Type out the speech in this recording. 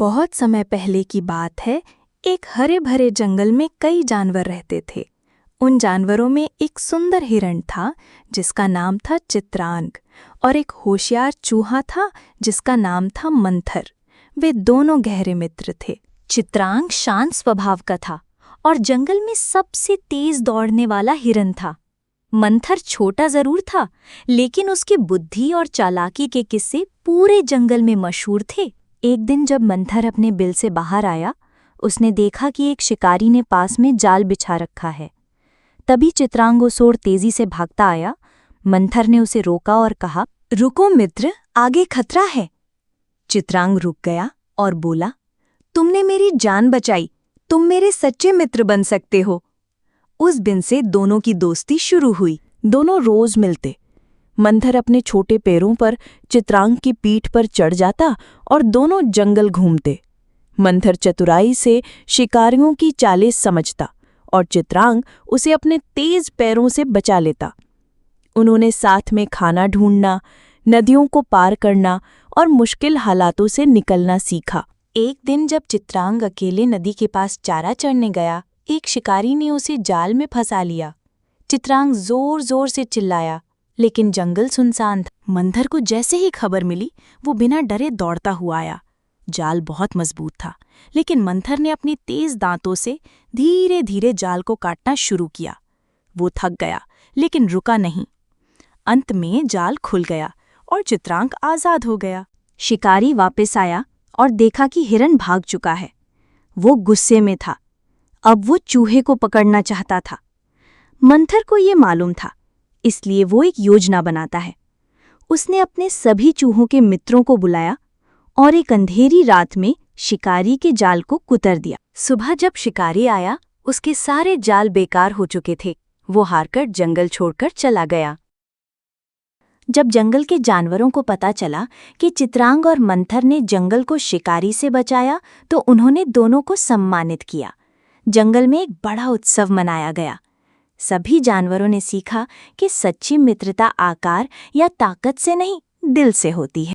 बहुत समय पहले की बात है। एक हरे भरे जंगल में कई जानवर रहते थे। उन जानवरों में एक सुंदर हिरण था जिसका नाम था चित्रांग, और एक होशियार चूहा था जिसका नाम था मंथर। वे दोनों गहरे मित्र थे। चित्रांग शांत स्वभाव का था और जंगल में सबसे तेज दौड़ने वाला हिरन था। मंथर छोटा जरूर था, लेकिन उसकी बुद्धि और चालाकी के किस्से पूरे जंगल में मशहूर थे। एक दिन जब मंथर अपने बिल से बाहर आया, उसने देखा कि एक शिकारी ने पास में जाल बिछा रखा है। तभी चित्रांग उस ओर तेजी से भागता आया। मंथर ने उसे रोका और कहा, "रुको मित्र, आगे खतरा है।" चित्रांग रुक गया और बोला, "तुमने मेरी जान बचाई, तुम मेरे सच्चे मित्र बन सकते हो।" उस दिन से दोनों की दोस्ती शुरू हुई। दोनों रोज मिलते। मंथर अपने छोटे पैरों पर चित्रांग की पीठ पर चढ़ जाता और दोनों जंगल घूमते। मंथर चतुराई से शिकारियों की चालें समझता और चित्रांग उसे अपने तेज पैरों से बचा लेता। उन्होंने साथ में खाना ढूंढना, नदियों को पार करना और मुश्किल हालातों से निकलना सीखा। एक दिन जब चित्रांग अकेले नदी के पास चारा चढ़ने गया, एक शिकारी ने उसे जाल में फंसा लिया। चित्रांग जोर जोर से चिल्लाया, लेकिन जंगल सुनसान था। मंथर को जैसे ही खबर मिली, वो बिना डरे दौड़ता हुआ आया। जाल बहुत मजबूत था, लेकिन मंथर ने अपने तेज दांतों से धीरे धीरे जाल को काटना शुरू किया। वो थक गया, लेकिन रुका नहीं। अंत में जाल खुल गया और चित्रांग आजाद हो गया। शिकारी वापस आया और देखा कि हिरन भाग चुका है। वो गुस्से में था। अब वो चूहे को पकड़ना चाहता था। मंथर को ये मालूम था, इसलिए वो एक योजना बनाता है। उसने अपने सभी चूहों के मित्रों को बुलाया और एक अंधेरी रात में शिकारी के जाल को कुतर दिया। सुबह जब शिकारी आया, उसके सारे जाल बेकार हो चुके थे। वो हारकर जंगल छोड़कर चला गया। जब जंगल के जानवरों को पता चला कि चित्रांग और मंथर ने जंगल को शिकारी से बचाया, तो उन्होंने दोनों को सम्मानित किया। जंगल में एक बड़ा उत्सव मनाया गया। सभी जानवरों ने सीखा कि सच्ची मित्रता आकार या ताकत से नहीं, दिल से होती है।